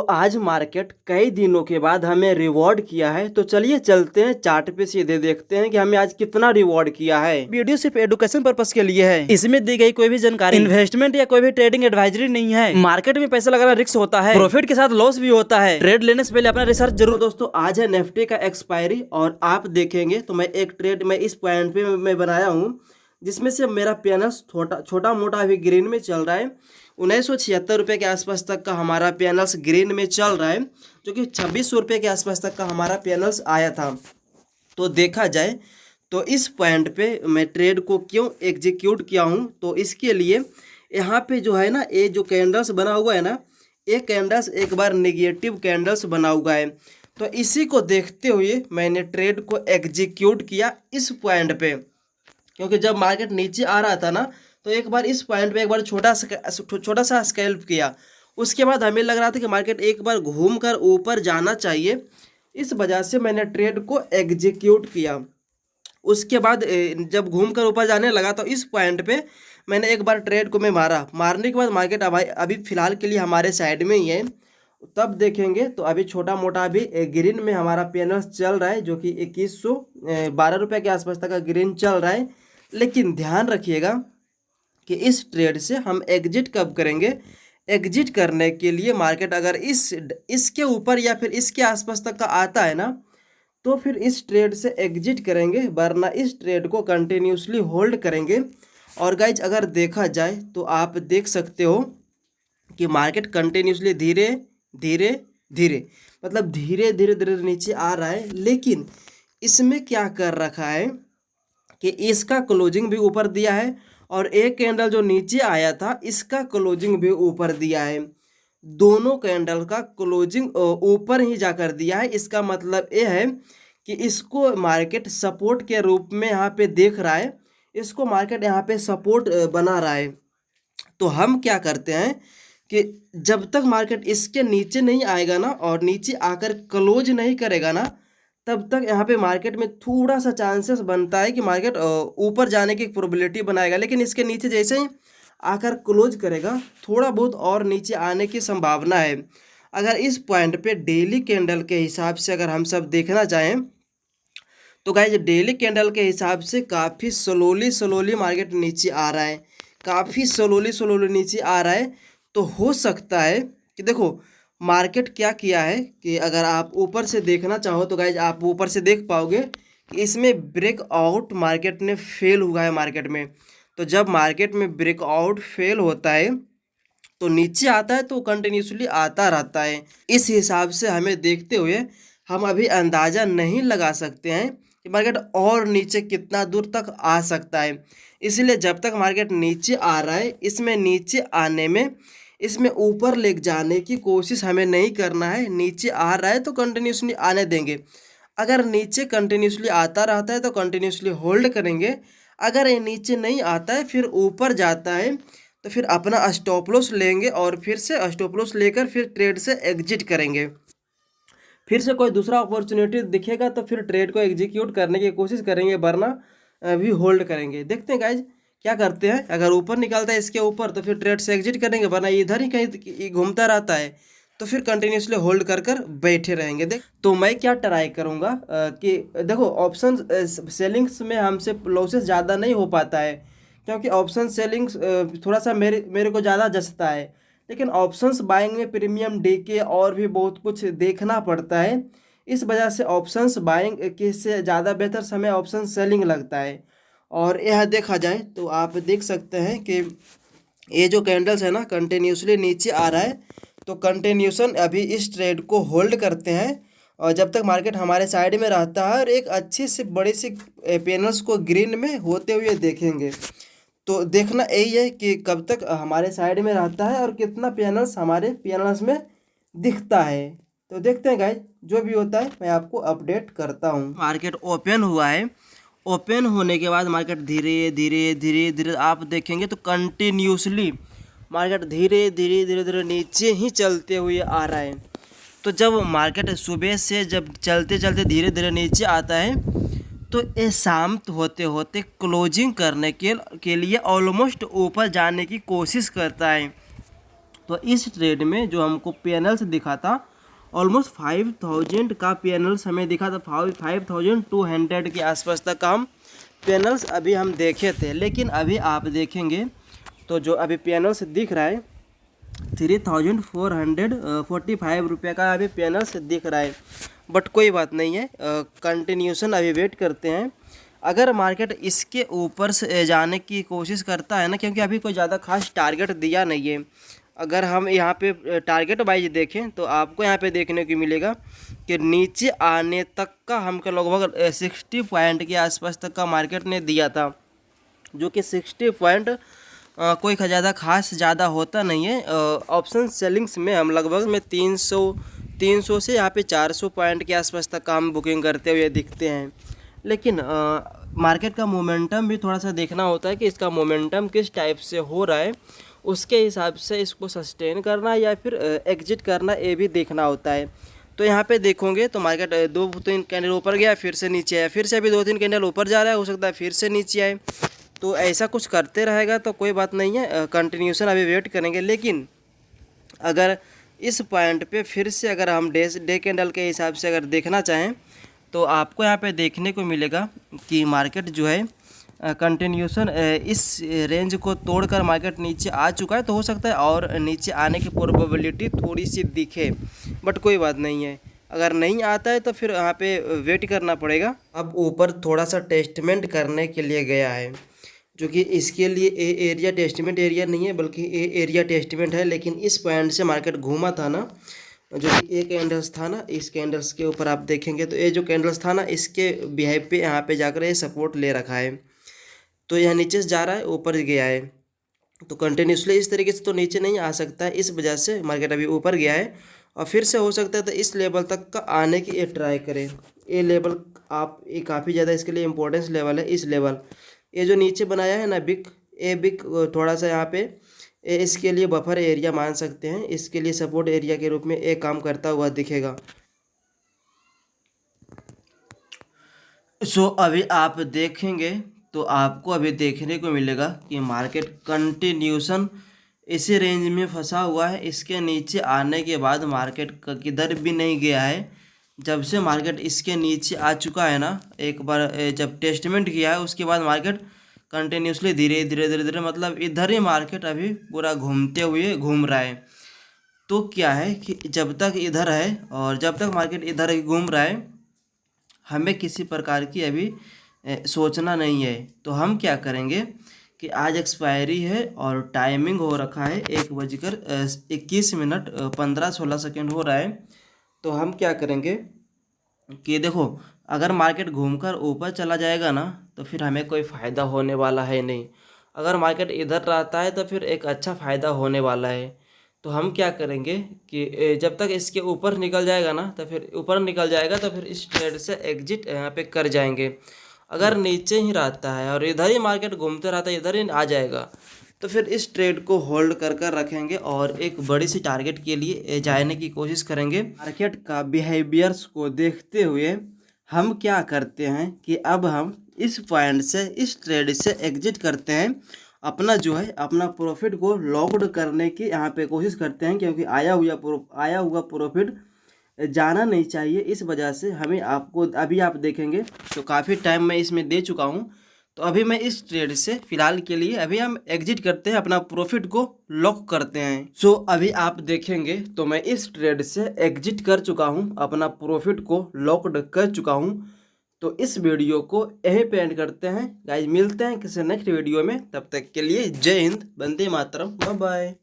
आज मार्केट कई दिनों के बाद हमें रिवॉर्ड किया है। तो चलिए चलते हैं चार्ट पे सीधे देखते हैं कि हमें आज कितना रिवॉर्ड किया है। वीडियो सिर्फ एजुकेशन पर्पस के लिए है। इसमें दी गई कोई भी जानकारी इन्वेस्टमेंट या कोई भी ट्रेडिंग एडवाइजरी नहीं है। मार्केट में पैसा लगाना रिस्क होता है, प्रॉफिट के साथ लॉस भी होता है। ट्रेड लेने से पहले अपना रिसर्च जरूर। दोस्तों आज है निफ्टी का एक्सपायरी और आप देखेंगे तो मैं एक ट्रेड में इस पॉइंट पे मैं बनाया हूँ जिसमें से मेरा पैनल्स छोटा मोटा अभी ग्रीन में चल रहा है। 1976 रुपये के आसपास तक का हमारा पैनल्स ग्रीन में चल रहा है, जो कि 2600 रुपये के आसपास तक का हमारा पैनल्स आया था। तो देखा जाए तो इस पॉइंट पे मैं ट्रेड को क्यों एग्जीक्यूट किया हूँ, तो इसके लिए यहाँ पे जो है ना, ये जो कैंडल्स बना हुआ है ना, ये कैंडल्स एक बार नेगेटिव कैंडल्स बना हुआ है। तो इसी को देखते हुए मैंने ट्रेड को एग्जीक्यूट किया इस पॉइंट पे, क्योंकि जब मार्केट नीचे आ रहा था ना, तो एक बार इस पॉइंट पे एक बार छोटा सा स्कैल्प किया। उसके बाद हमें लग रहा था कि मार्केट एक बार घूमकर ऊपर जाना चाहिए, इस वजह से मैंने ट्रेड को एग्जीक्यूट किया। उसके बाद जब घूमकर ऊपर जाने लगा तो इस पॉइंट पे मैंने एक बार ट्रेड को मैं मारने के बाद मार्केट अभी फ़िलहाल के लिए हमारे साइड में ही है। तब देखेंगे तो अभी छोटा मोटा अभी ग्रीन में हमारा पैनल चल रहा है, जो कि 2112 रुपये के आसपास तक का ग्रीन चल रहा है। लेकिन ध्यान रखिएगा कि इस ट्रेड से हम एग्जिट कब करेंगे। एग्जिट करने के लिए मार्केट अगर इसके ऊपर या फिर इसके आसपास तक का आता है ना, तो फिर इस ट्रेड से एग्जिट करेंगे, वरना इस ट्रेड को कंटिन्यूसली होल्ड करेंगे। और गाइज अगर देखा जाए तो आप देख सकते हो कि मार्केट कंटिन्यूसली धीरे धीरे मतलब धीरे धीरे नीचे आ रहा है। लेकिन इसमें क्या कर रखा है कि इसका क्लोजिंग भी ऊपर दिया है और एक कैंडल जो नीचे आया था इसका क्लोजिंग भी ऊपर दिया है। दोनों कैंडल का क्लोजिंग ऊपर ही जाकर दिया है। इसका मतलब ये है कि इसको मार्केट सपोर्ट के रूप में यहाँ पे देख रहा है, इसको मार्केट यहाँ पे सपोर्ट बना रहा है। तो हम क्या करते हैं कि जब तक मार्केट इसके नीचे नहीं आएगा ना और नीचे आकर क्लोज नहीं करेगा ना, तब तक यहाँ पे मार्केट में थोड़ा सा चांसेस बनता है कि मार्केट ऊपर जाने की प्रोबेबिलिटी बनाएगा। लेकिन इसके नीचे जैसे ही आकर क्लोज करेगा, थोड़ा बहुत और नीचे आने की संभावना है। अगर इस पॉइंट पे डेली कैंडल के हिसाब से अगर हम सब देखना चाहें तो गाइस डेली कैंडल के हिसाब से काफ़ी स्लोली मार्केट नीचे आ रहा है, काफ़ी स्लोली नीचे आ रहा है। तो हो सकता है कि देखो मार्केट क्या किया है कि अगर आप ऊपर से देखना चाहो तो गाइज आप ऊपर से देख पाओगे कि इसमें ब्रेकआउट मार्केट ने फेल हुआ है मार्केट में। तो जब मार्केट में ब्रेकआउट फेल होता है तो नीचे आता है तो कंटिन्यूसली आता रहता है। इस हिसाब से हमें देखते हुए हम अभी अंदाज़ा नहीं लगा सकते हैं कि मार्केट और नीचे कितना दूर तक आ सकता है। इसलिए जब तक मार्केट नीचे आ रहा है, इसमें नीचे आने में इसमें ऊपर ले जाने की कोशिश हमें नहीं करना है। नीचे आ रहा है तो कंटिन्यूसली आने देंगे। अगर नीचे कंटिन्यूसली आता रहता है तो कंटिन्यूसली होल्ड करेंगे। अगर ये नीचे नहीं आता है फिर ऊपर जाता है तो फिर अपना स्टॉप लॉस लेंगे और फिर से स्टॉप लॉस लेकर फिर ट्रेड से एग्जिट करेंगे। फिर से कोई दूसरा अपॉर्चुनिटी दिखेगा तो फिर ट्रेड को एग्जीक्यूट करने की कोशिश करेंगे, वरना भी होल्ड करेंगे। देखते हैं गाइज क्या करते हैं। अगर ऊपर निकलता है इसके ऊपर तो फिर ट्रेड से एग्जिट करेंगे, वरना इधर ही कहीं घूमता रहता है तो फिर कंटिन्यूसली होल्ड कर बैठे रहेंगे। देख तो मैं क्या ट्राई करूँगा कि देखो ऑप्शन सेलिंग्स में हमसे लॉसेस ज़्यादा नहीं हो पाता है, क्योंकि ऑप्शन सेलिंग्स थोड़ा सा मेरे को ज़्यादा जचता है। लेकिन ऑप्शंस बाइंग में प्रीमियम डीके और भी बहुत कुछ देखना पड़ता है। इस वजह से ऑप्शंस बाइंग के से ज़्यादा बेहतर समय ऑप्शन सेलिंग लगता है। और यह देखा जाए तो आप देख सकते हैं कि ये जो कैंडल्स है ना कंटिन्यूसली नीचे आ रहा है, तो कंटिन्यूसन अभी इस ट्रेड को होल्ड करते हैं और जब तक मार्केट हमारे साइड में रहता है और एक अच्छी सी बड़ी सी पैनल्स को ग्रीन में होते हुए देखेंगे। तो देखना यही है कि कब तक हमारे साइड में रहता है और कितना पैनल्स हमारे पैनल्स में दिखता है। तो देखते हैं गाइज, जो भी होता है मैं आपको अपडेट करता हूँ। मार्केट ओपन हुआ है, ओपन होने के बाद मार्केट धीरे धीरे आप देखेंगे तो कंटिन्यूसली मार्केट धीरे धीरे नीचे ही चलते हुए आ रहा है। तो जब मार्केट सुबह से जब चलते धीरे धीरे नीचे आता है तो ये शाम होते होते क्लोजिंग करने के लिए ऑलमोस्ट ऊपर जाने की कोशिश करता है। तो इस ट्रेड में जो हमको पैनल्स दिखा था ऑलमोस्ट 5000 का पैनल्स हमें दिखा था, 5200 के आसपास तक का हम पैनल्स अभी हम देखे थे। लेकिन अभी आप देखेंगे तो जो अभी पैनल्स दिख रहा है 3445 रुपये का अभी पैनल्स दिख रहा है। बट कोई बात नहीं है, कंटिन्यूशन अभी वेट करते हैं। अगर मार्केट इसके ऊपर से जाने की कोशिश करता है ना, क्योंकि अभी कोई ज़्यादा खास टारगेट दिया नहीं है। अगर हम यहाँ पे टारगेट वाइज देखें तो आपको यहाँ पे देखने को मिलेगा कि नीचे आने तक का हमको लगभग 60 पॉइंट के आसपास तक का मार्केट ने दिया था, जो कि 60 पॉइंट कोई ज़्यादा खास ज़्यादा होता नहीं है। ऑप्शन सेलिंग्स में हम लगभग में 300 से यहाँ पे 400 पॉइंट के आसपास तक का हम बुकिंग करते हुए दिखते हैं। लेकिन मार्केट का मोमेंटम भी थोड़ा सा देखना होता है कि इसका मोमेंटम किस टाइप से हो रहा है, उसके हिसाब से इसको सस्टेन करना या फिर एग्जिट करना ये भी देखना होता है। तो यहाँ पे देखोगे तो मार्केट 2-3 कैंडल ऊपर गया, फिर से नीचे आया, फिर से अभी 2-3 कैंडल ऊपर जा रहा है, हो सकता है फिर से नीचे आए। तो ऐसा कुछ करते रहेगा तो कोई बात नहीं है, कंटिन्यूशन अभी वेट करेंगे। लेकिन अगर इस पॉइंट पे फिर से अगर हम डे कैंडल के हिसाब से अगर देखना चाहें तो आपको यहाँ पे देखने को मिलेगा कि मार्केट जो है कंटिन्यूशन इस रेंज को तोड़कर मार्केट नीचे आ चुका है। तो हो सकता है और नीचे आने की प्रोबेबिलिटी थोड़ी सी दिखे, बट कोई बात नहीं है। अगर नहीं आता है तो फिर यहाँ पे वेट करना पड़ेगा। अब ऊपर थोड़ा सा टेस्टमेंट करने के लिए गया है, जो कि इसके लिए ए एरिया टेस्टमेंट एरिया नहीं है बल्कि ए एरिया टेस्टमेंट है। लेकिन इस पॉइंट से मार्केट घूमा था ना, जो कि ए कैंडल्स था ना, इस कैंडल्स के ऊपर आप देखेंगे तो ये जो कैंडल्स था ना, इसके बिहाइव पे यहाँ पे जाकर ये सपोर्ट ले रखा है। तो यह नीचे से जा रहा है, ऊपर गया है, तो कंटिन्यूसली इस तरीके से तो नीचे नहीं आ सकता है। इस वजह से मार्केट अभी ऊपर गया है और फिर से हो सकता है तो इस लेवल तक का आने की ये ट्राई करें। ये लेवल आप ये काफ़ी ज़्यादा इसके लिए इम्पोर्टेंस लेवल है। इस लेवल ये जो नीचे बनाया है ना बिग, ये बिग थोड़ा सा यहाँ पे इसके लिए बफर एरिया मान सकते हैं, इसके लिए सपोर्ट एरिया के रूप में एक काम करता हुआ दिखेगा। सो अभी आप देखेंगे तो आपको अभी देखने को मिलेगा कि मार्केट कंटिन्यूशन इसी रेंज में फंसा हुआ है। इसके नीचे आने के बाद मार्केट किधर भी नहीं गया है। जब से मार्केट इसके नीचे आ चुका है ना, एक बार जब टेस्टमेंट किया है उसके बाद मार्केट कंटिन्यूसली धीरे धीरे मतलब इधर ही मार्केट अभी पूरा घूमते हुए घूम रहा है। तो क्या है कि जब तक इधर है और जब तक मार्केट इधर ही घूम रहा है, हमें किसी प्रकार की अभी सोचना नहीं है। तो हम क्या करेंगे कि आज एक्सपायरी है और टाइमिंग हो रखा है 1:21 15-16 सेकेंड हो रहा है। तो हम क्या करेंगे कि देखो, अगर मार्केट घूमकर ऊपर चला जाएगा ना तो फिर हमें कोई फ़ायदा होने वाला है नहीं। अगर मार्केट इधर रहता है तो फिर एक अच्छा फ़ायदा होने वाला है। तो हम क्या करेंगे कि जब तक इसके ऊपर निकल जाएगा ना, तो फिर ऊपर निकल जाएगा तो फिर इस ट्रेड से एग्जिट यहाँ पे कर जाएंगे। अगर नीचे ही रहता है और इधर ही मार्केट घूमते रहता है, इधर ही आ जाएगा, तो फिर इस ट्रेड को होल्ड कर रखेंगे और एक बड़ी सी टारगेट के लिए जाने की कोशिश करेंगे। मार्केट का बिहेवियर्स को देखते हुए हम क्या करते हैं कि अब हम इस पॉइंट से इस ट्रेड से एग्जिट करते हैं, अपना जो है अपना प्रॉफिट को लॉक्ड करने की यहाँ पे कोशिश करते हैं, क्योंकि आया हुआ प्रॉफिट जाना नहीं चाहिए। इस वजह से हमें आपको अभी आप देखेंगे तो काफ़ी टाइम मैं इसमें दे चुका हूँ। तो अभी मैं इस ट्रेड से फिलहाल के लिए अभी हम एग्जिट करते हैं, अपना प्रॉफिट को लॉक करते हैं। सो अभी आप देखेंगे तो मैं इस ट्रेड से एग्जिट कर चुका हूँ, अपना प्रॉफिट को लॉक्ड कर चुका हूँ। तो इस वीडियो को यहीं पे एंड करते हैं गाइज, मिलते हैं किसी नेक्स्ट वीडियो में। तब तक के लिए जय हिंद, वंदे मातरम, बाय बाय।